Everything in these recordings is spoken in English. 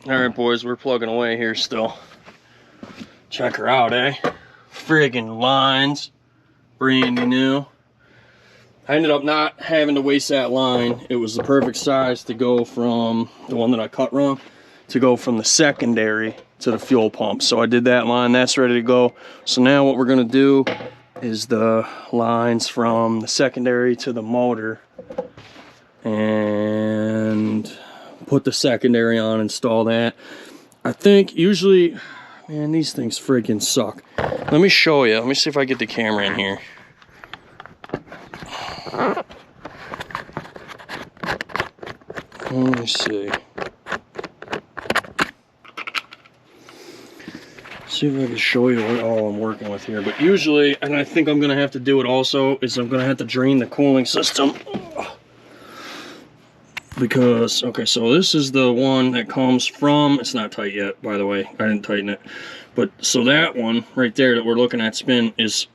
Alright boys, we're plugging away here still. Check her out, eh? Friggin' lines. Brand new. I ended up not having to waste that line. It was the perfect size to go from the one that I cut wrong to go from the secondary to the fuel pump. So I did that line, that's ready to go. So now what we're gonna do is the lines from the secondary to the motor and put the secondary on, install that. I think usually, man, these things freaking suck. Let me show you. Let me see if I get the camera in here. Let me see. See if I can show you what all I'm working with here. But usually, and I think I'm gonna have to do it also, is I'm gonna have to drain the cooling system. Because, okay, so this is the one that comes from, it's not tight yet, by the way, I didn't tighten it. But, so that one right there that we're looking at spin is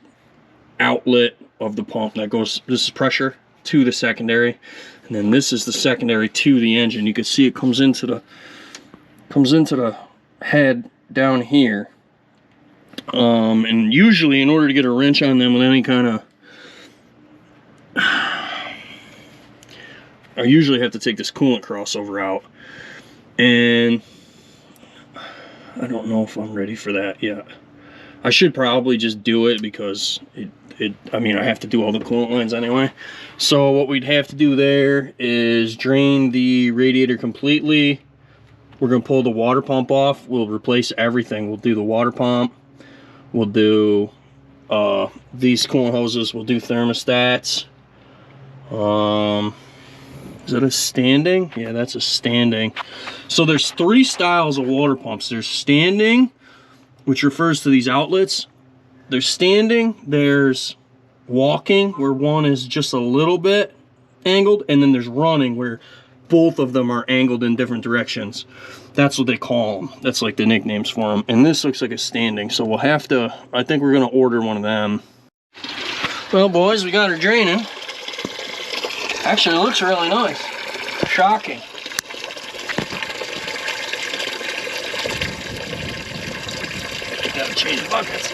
outlet of the pump that goes, this is pressure to the secondary. And then this is the secondary to the engine. You can see it comes into the head down here. And usually in order to get a wrench on them with any kind of, I usually have to take this coolant crossover out, and I don't know if I'm ready for that yet. I should probably just do it because I mean, I have to do all the coolant lines anyway. So what we'd have to do there is drain the radiator completely. We're gonna pull the water pump off. We'll replace everything. We'll do the water pump. We'll do these coolant hoses. We'll do thermostats. Is that a standing? Yeah, that's a standing. So there's 3 styles of water pumps. There's standing, which refers to these outlets. There's standing, there's walking, where one is just a little bit angled, and then there's running, where both of them are angled in different directions. That's what they call them. That's like the nicknames for them. And this looks like a standing, so we'll have to, I think we're gonna order one of them. Well, boys, we got her draining. Actually, it looks really nice. Shocking. Gotta change the buckets.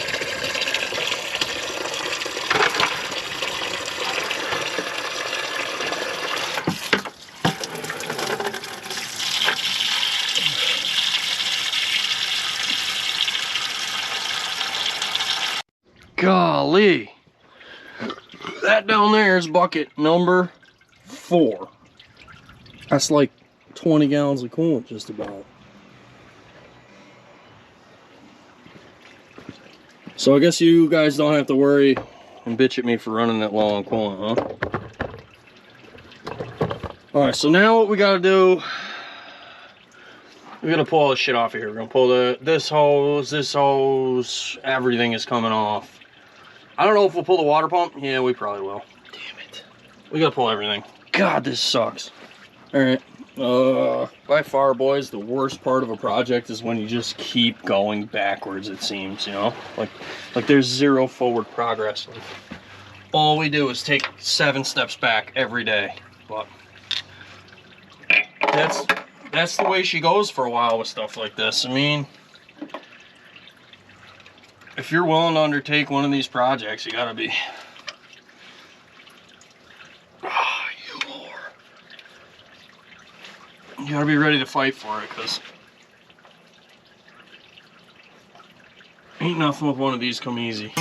Golly. That down there is bucket number 4. That's like 20 gallons of coolant just about. So I guess you guys don't have to worry and bitch at me for running that low on coolant, huh? Alright, so now what we gotta do, we're gonna pull all this shit off of here. We're gonna pull this hose, everything is coming off. I don't know if we'll pull the water pump. Yeah, we probably will. Damn it. We gotta pull everything. God, this sucks. Alright. By far, boys, the worst part of a project is when you just keep going backwards, it seems, you know? Like there's zero forward progress. All we do is take 7 steps back every day. But that's the way she goes for a while with stuff like this. I mean, if you're willing to undertake one of these projects, you gotta be... You gotta be ready to fight for it, because ain't nothing with one of these come easy.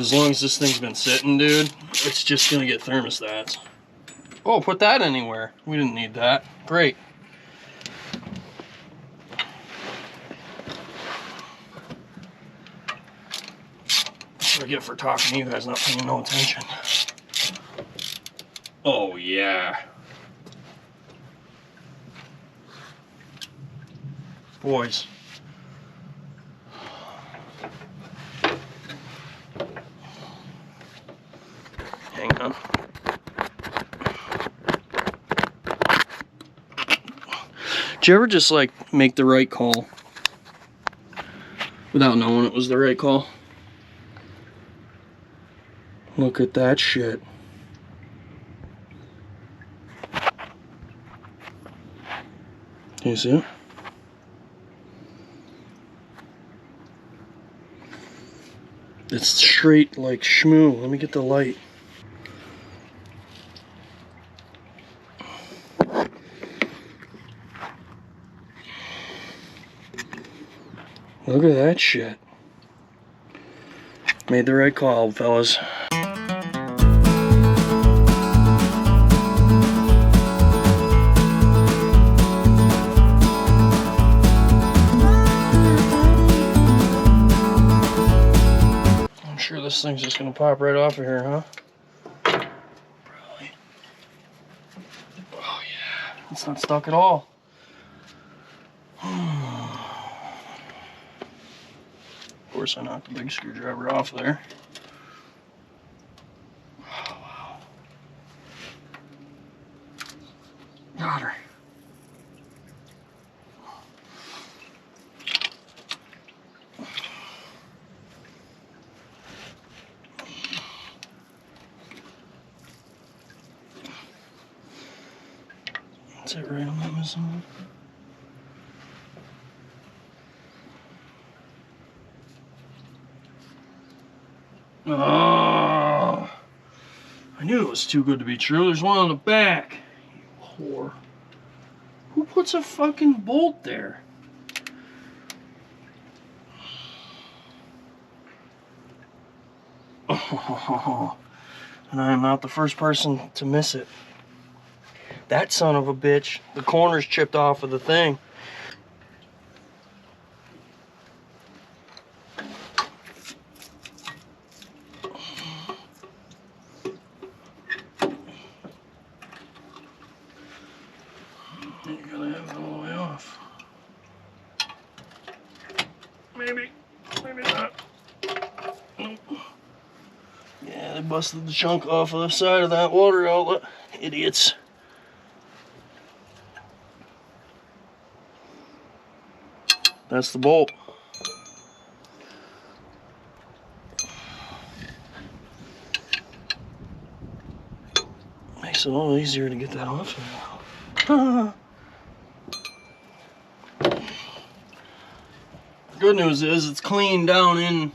as long as this thing's been sitting, dude, it's just gonna get thermostats. Oh, put that anywhere. We didn't need that. Great. That's what I get for talking to you guys, not paying no attention. Oh, yeah. Boys. Hang on. Did you ever just like make the right call without knowing it was the right call? Look at that shit. Can you see it? It's straight like schmoo. Let me get the light. Look at that shit. Made the right call, fellas. I'm sure this thing's just gonna pop right off of here, huh? Probably. Oh yeah, it's not stuck at all. Of course, I knocked the big screwdriver off there. Oh, wow. Got her. That's it right on that missing one. Oh, I knew it was too good to be true. There's one on the back. You whore. Who puts a fucking bolt there? Oh, and I am not the first person to miss it. That son of a bitch, the corner's chipped off of the thing. You gotta have it all the way off. Maybe not. Nope. Yeah, they busted the chunk off of the side of that water outlet. Idiots. That's the bolt. Makes it a little easier to get that off now. Good news is it's clean down in.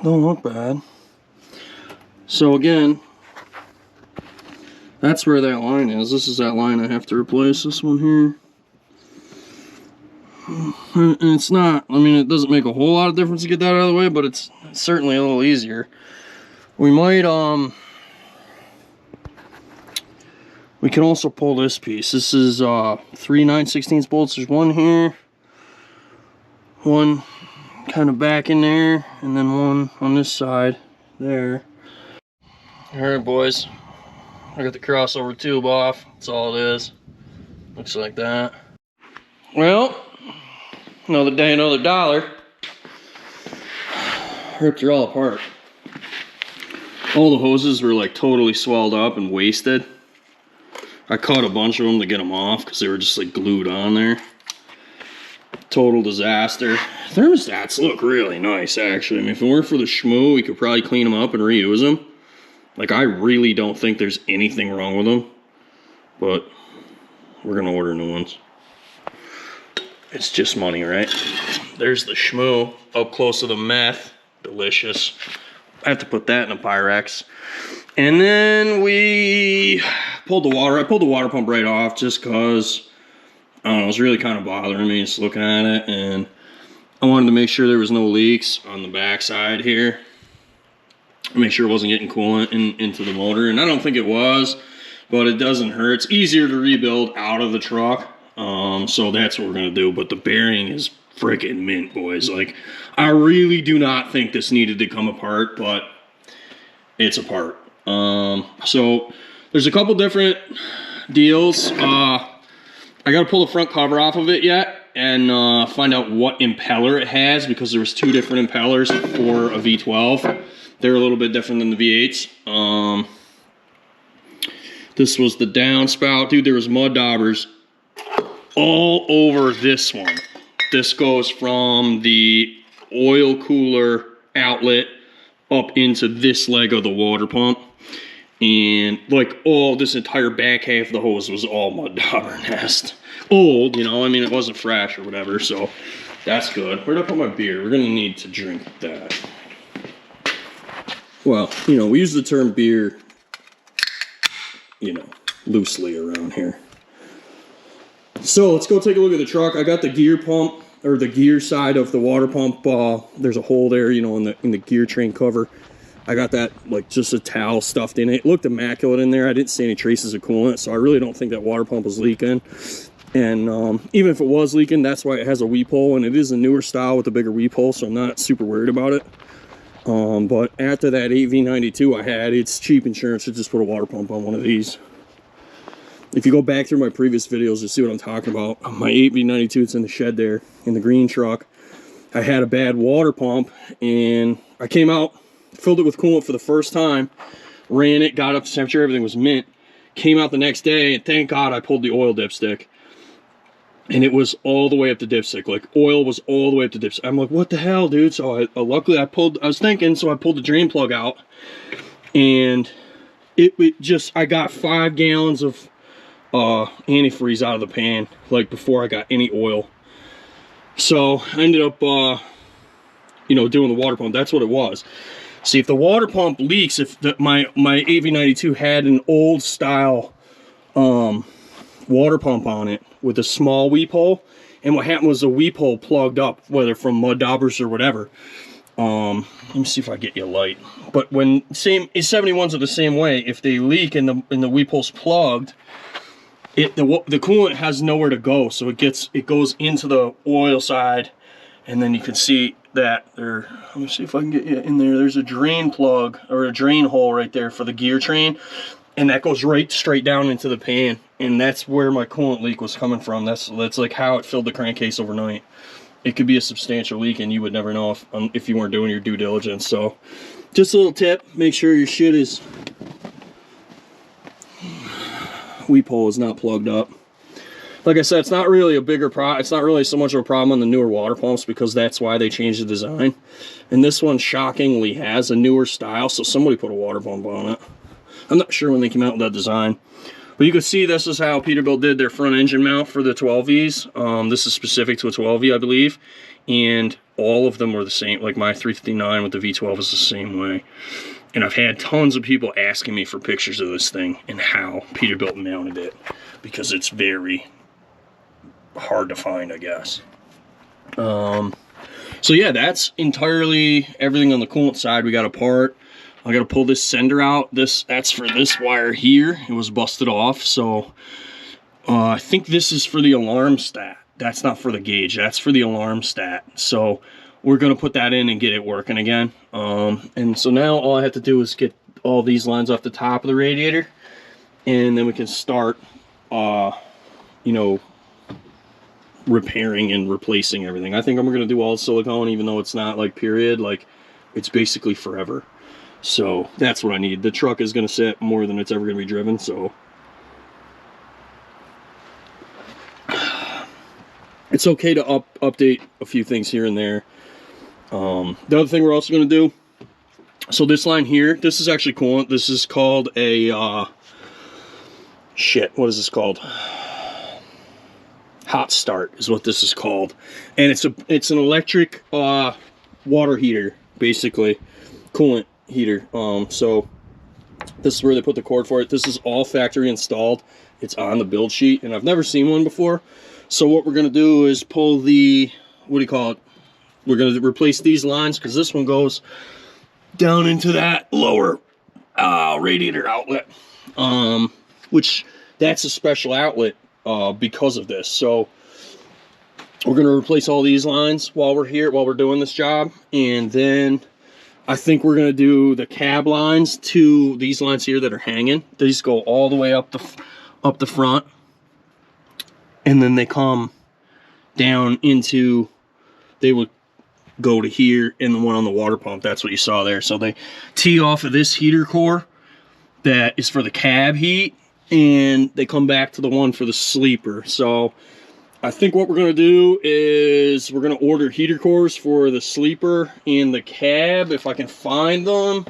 Don't look bad. So again, that's where that line is. This is that line I have to replace, this one here. And it's not, I mean, it doesn't make a whole lot of difference to get that out of the way, but it's certainly a little easier. We might, we can also pull this piece. This is 3 9/16 bolts. There's one here, one kind of back in there, and then one on this side there. Alright, boys, I got the crossover tube off. That's all it is. Looks like that. Well, another day, another dollar. Ripped her all apart. All the hoses were like totally swelled up and wasted. I cut a bunch of them to get them off because they were just like glued on there. Total disaster. Thermostats look really nice, actually. I mean, if it weren't for the schmoo, we could probably clean them up and reuse them. Like, I really don't think there's anything wrong with them. But we're gonna order new ones. It's just money, right? There's the schmoo up close to the meth. Delicious. I have to put that in a Pyrex. And then we pulled the water. I pulled the water pump right off just because, I don't know, it was really kind of bothering me just looking at it. And I wanted to make sure there was no leaks on the back side here. Make sure it wasn't getting coolant into the motor. And I don't think it was, but it doesn't hurt. It's easier to rebuild out of the truck. So that's what we're going to do. But the bearing is freaking mint, boys. Like, I really do not think this needed to come apart, but it's apart. So there's a couple different deals. I got to pull the front cover off of it yet and find out what impeller it has, because there was two different impellers for a V12. They're a little bit different than the V8s. This was the downspout. Dude, there was mud daubers all over this one. This goes from the oil cooler outlet up into this leg of the water pump. And like all this entire back half of the hose was all mud dauber nest. Old, you know, I mean, it wasn't fresh or whatever, so that's good. Where'd I put my beer? We're gonna need to drink that. Well, you know, we use the term beer, you know, loosely around here. So let's go take a look at the truck. I got the gear pump, or the gear side of the water pump. There's a hole there, you know, in the gear train cover. I got that, like, just a towel stuffed in it. It looked immaculate in there. I didn't see any traces of coolant, so I really don't think that water pump was leaking. And even if it was leaking, that's why it has a weep hole, and it is a newer style with a bigger weep hole, so I'm not super worried about it. But after that 8V92 I had, it's cheap insurance to just put a water pump on one of these. If you go back through my previous videos, you'll see what I'm talking about. My 8V92, it's in the shed there, in the green truck. I had a bad water pump, and I came out, filled it with coolant for the first time, ran it, got up to temperature, everything was mint. Came out the next day, and thank God I pulled the oil dipstick. And it was all the way up the dipstick. Like, oil was all the way up the dipstick. I'm like, what the hell, dude? So luckily I was thinking, so I pulled the drain plug out. And it just, I got 5 gallons of antifreeze out of the pan, like, before I got any oil. So I ended up, you know, doing the water pump. That's what it was. See, if the water pump leaks, if my AV92 had an old style water pump on it with a small weep hole, and what happened was the weep hole plugged up, whether from mud daubers or whatever. Let me see if I get you a light. But when 71s are the same way, if they leak and the weep hole's plugged, the coolant has nowhere to go, so it goes into the oil side, and then you can see that there. Let me see if I can get you in there. There's a drain plug, or a drain hole right there for the gear train, and that goes right straight down into the pan, and that's where my coolant leak was coming from. That's like how it filled the crankcase overnight. It could be a substantial leak, and you would never know if you weren't doing your due diligence. So just a little tip: make sure your shit is weep hole is not plugged up. Like I said, it's not really a bigger problem. It's not really so much of a problem on the newer water pumps, because that's why they changed the design. And this one shockingly has a newer style, so somebody put a water pump on it. I'm not sure when they came out with that design. But you can see this is how Peterbilt did their front engine mount for the 12Vs. This is specific to a 12V, I believe. And all of them were the same. Like my 359 with the V12 is the same way. And I've had tons of people asking me for pictures of this thing and how Peterbilt mounted it, because it's very hard to find, I guess. So yeah, that's entirely everything on the coolant side. We got a part. I got to pull this sender out. That's for this wire here. It was busted off. So I think this is for the alarm stat. That's not for the gauge. That's for the alarm stat. So we're going to put that in and get it working again. And so now all I have to do is get all these lines off the top of the radiator, and then we can start, you know, repairing and replacing everything. I think I'm going to do all silicone, even though it's not like period, like it's basically forever. So that's what I need. The truck is going to sit more than it's ever going to be driven, so it's okay to update a few things here and there. The other thing we're also going to do, so this line here, this is actually coolant. This is called a what is this called? Hot start is what this is called, and it's an electric water heater, basically coolant heater. So This is where they put the cord for it. This is all factory installed. It's on the build sheet, and I've never seen one before. So what we're gonna do is pull the, what do you call it? We're gonna replace these lines because this one goes down into that lower radiator outlet, which that's a special outlet because of this. So we're gonna replace all these lines while we're here, while we're doing this job, and then I think we're gonna do the cab lines to these lines here that are hanging. These go all the way up the front, and then they come down into, they would go to here, and the one on the water pump, that's what you saw there. So they tee off of this heater core that is for the cab heat, and they come back to the one for the sleeper. So I think what we're going to do is we're going to order heater cores for the sleeper and the cab if I can find them,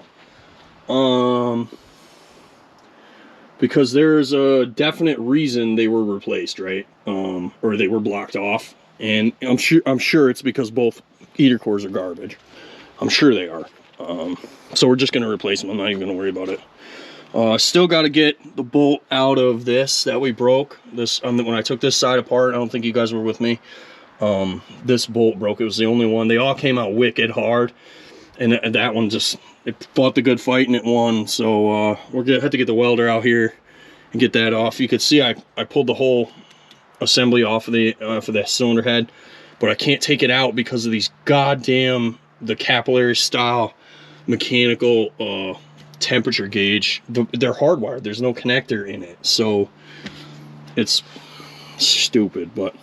because there's a definite reason they were replaced, right? Or they were blocked off, and I'm sure it's because both heater cores are garbage. I'm sure they are. So we're just going to replace them. I'm not even going to worry about it. Still got to get the bolt out of this that we broke. This when I took this side apart, I don't think you guys were with me. This bolt broke. It was the only one. They all came out wicked hard, and that one just, it fought the good fight and it won. So we're gonna have to get the welder out here and get that off. You could see I pulled the whole assembly off of the cylinder head, but I can't take it out because of these goddamn, the capillary style mechanical temperature gauge. They're hardwired. There's no connector in it, so it's stupid. But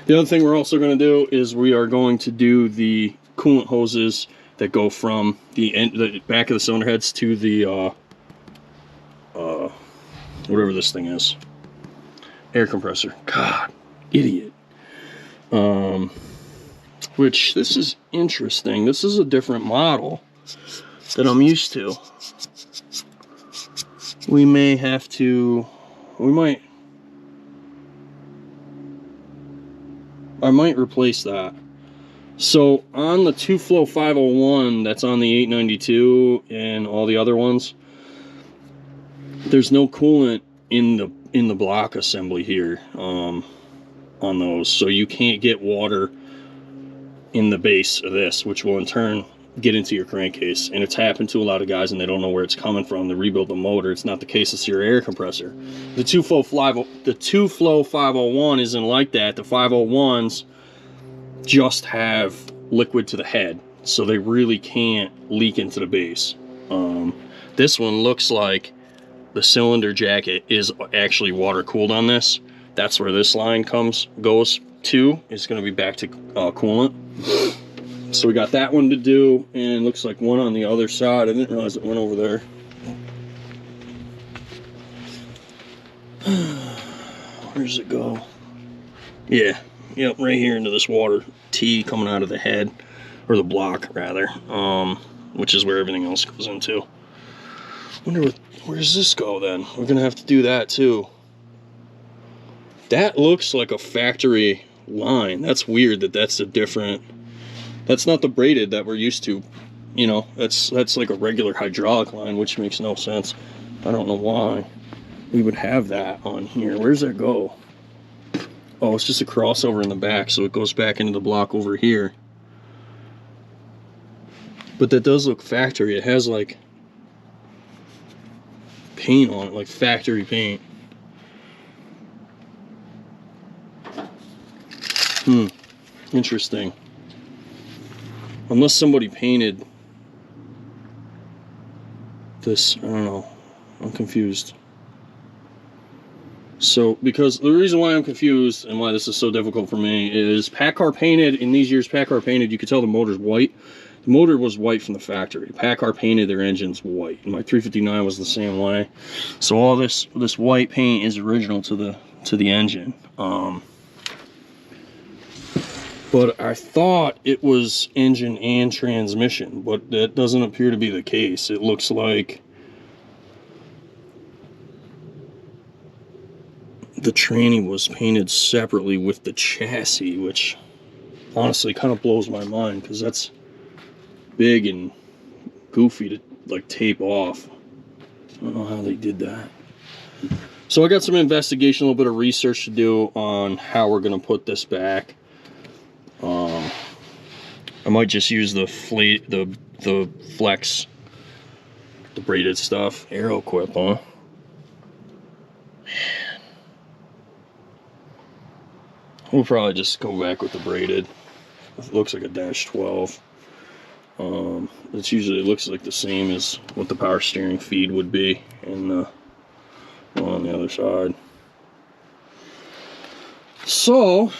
the other thing we're also going to do is we are going to do the coolant hoses that go from the back of the cylinder heads to the whatever this thing is, air compressor. God, idiot. Which, this is interesting. This is a different model that I'm used to. We may have to, I might replace that. So on the 2-flow 501 that's on the 892 and all the other ones, there's no coolant in the block assembly here on those, so you can't get water in the base of this, which will in turn get into your crankcase. And it's happened to a lot of guys and they don't know where it's coming from. They rebuild the motor. It's not the case. It's your air compressor. The 2-flow 501 isn't like that. The 501s just have liquid to the head, so they really can't leak into the base. This one looks like the cylinder jacket is actually water cooled on this. That's where this line goes to. It's going to be back to coolant. So we got that one to do, and looks like one on the other side. I didn't realize it went over there. Where does it go? Yeah, yep, right here into this water T coming out of the head, or the block rather, which is where everything else goes into. Wonder where does this go then? We're gonna have to do that too. That looks like a factory line. That's weird that that's a different. That's not the braided that we're used to. You know, that's like a regular hydraulic line, which makes no sense. I don't know why we would have that on here. Where does that go? Oh, it's just a crossover in the back, so it goes back into the block over here. But that does look factory. It has like paint on it, like factory paint. Interesting. Unless somebody painted this, I don't know. I'm confused. So, because the reason why I'm confused and why this is so difficult for me is PACCAR painted, in these years PACCAR painted, you could tell the motor's white. The motor was white from the factory. PACCAR painted their engines white. And my 359 was the same way. So all this white paint is original to the engine. But I thought it was engine and transmission, but that doesn't appear to be the case. It looks like the tranny was painted separately with the chassis, which honestly kind of blows my mind because that's big and goofy to like tape off. I don't know how they did that. So I got some investigation, a little bit of research to do on how we're going to put this back. I might just use the flex, the braided stuff. Aero Quip, huh? Man. We'll probably just go back with the braided. It looks like a dash 12. It's usually, it looks like the same as what the power steering feed would be in the on the other side. So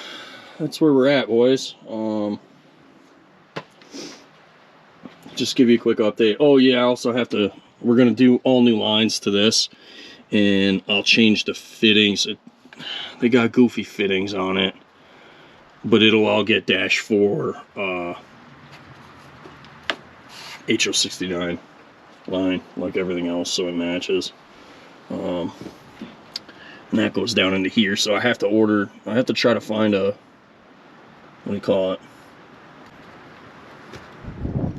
that's where we're at, boys. Just give you a quick update. Oh yeah, I also have to, we're gonna do all new lines to this, and I'll change the fittings. They got goofy fittings on it, but it'll all get dash 4 HO69 line like everything else, so it matches. And that goes down into here, so I have to order, I have to try to find a, what do you call it,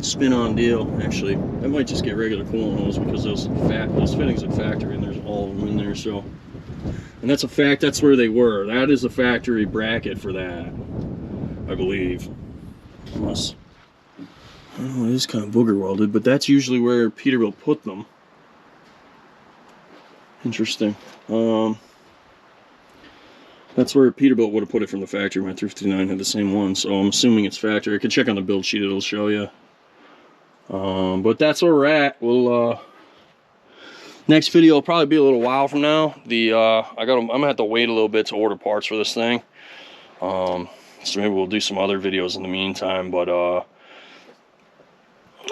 spin-on deal. Actually, I might just get regular coolant hose, because those fittings at factory, and there's all of them in there. So, and that's a fact, that's where they were. That is a factory bracket for that, I believe. Unless, I don't know, it is kind of booger welded, but that's usually where Peterbilt put them. Interesting. That's where Peterbilt would have put it from the factory. My 359 had the same one, so I'm assuming it's factory. I can check on the build sheet, it'll show you. But that's where we're at. We'll next video will probably be a little while from now. I'm gonna have to wait a little bit to order parts for this thing. So maybe we'll do some other videos in the meantime. But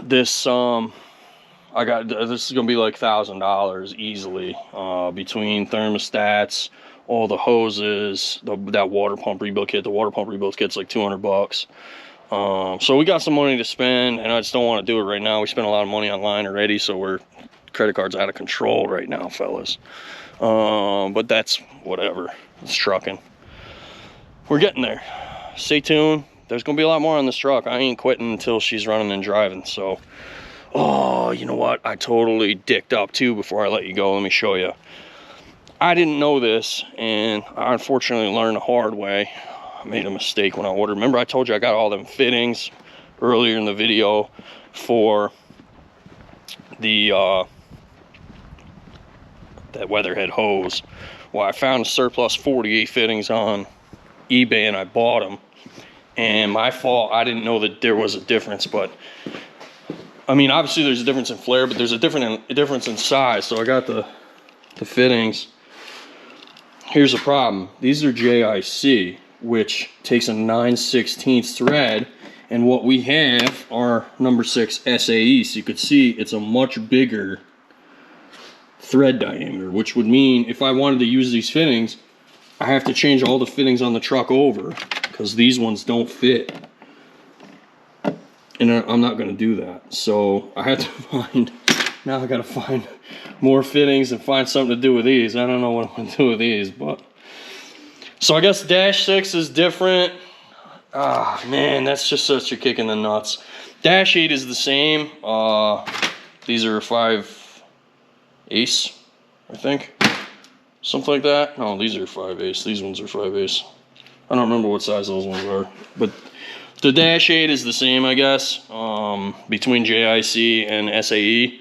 this this is gonna be like $1,000 easily, between thermostats, all the hoses, that water pump rebuild kit. The water pump rebuild kit's like 200 bucks. So we got some money to spend, and I just don't want to do it right now. We spent a lot of money online already, so credit card's out of control right now, fellas. But that's whatever. It's trucking. We're getting there. Stay tuned. There's gonna be a lot more on this truck. I ain't quitting until she's running and driving. So, oh, you know what? I totally dicked up too before I let you go. Let me show you. I didn't know this, and I unfortunately learned the hard way. I made a mistake when I ordered. Remember I told you I got all them fittings earlier in the video for the that weatherhead hose. Well, I found a surplus 48 fittings on eBay, and I bought them. And my fault, I didn't know that there was a difference. But I mean, obviously there's a difference in flare, but there's a difference in size. So I got the fittings. Here's the problem. These are JIC, which takes a 9/16 thread, and what we have are number 6 SAE. So you could see it's a much bigger thread diameter, which would mean if I wanted to use these fittings, I have to change all the fittings on the truck over, because these ones don't fit, and I'm not going to do that. So I had to find, now I got to find more fittings and find something to do with these. I don't know what I'm going to do with these, but so I guess dash 6 is different. Ah, man, that's just such a kick in the nuts. Dash 8 is the same. These are 5/8, I think. Something like that. No, these are 5/8. These ones are 5/8. I don't remember what size those ones are. But the dash 8 is the same, I guess, between JIC and SAE.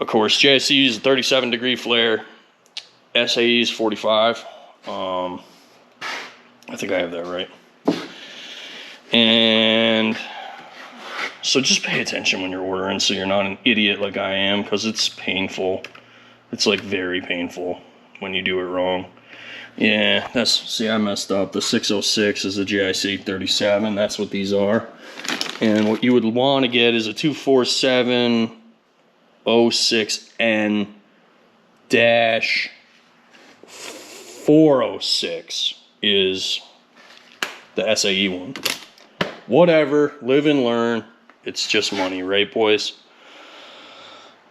Of course, JIC uses a 37-degree flare. SAE is 45. I think I have that right. And so just pay attention when you're ordering, so you're not an idiot like I am, because it's painful. It's like very painful when you do it wrong. Yeah, see, I messed up. The 606 is a JIC 37. That's what these are. And what you would want to get is a 24706N dash 406 is the SAE one. Whatever, live and learn. It's just money, right, boys?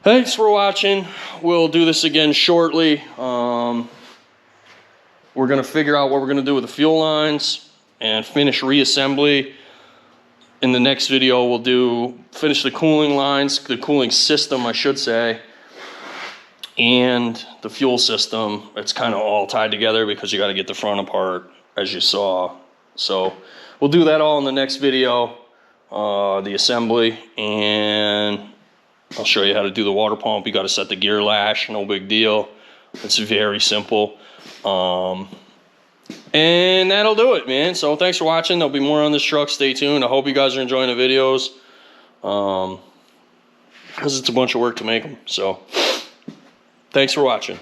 Thanks for watching. We'll do this again shortly. We're gonna figure out what we're gonna do with the fuel lines and finish reassembly. In the next video, we'll finish the cooling lines, the cooling system, I should say. and the fuel system. It's kind of all tied together because you got to get the front apart, as you saw. So we'll do that all in the next video, the assembly, and I'll show you how to do the water pump. You got to set the gear lash, no big deal. It's very simple. And that'll do it, man. So thanks for watching. There'll be more on this truck. Stay tuned. I hope you guys are enjoying the videos, because it's a bunch of work to make them. So thanks for watching.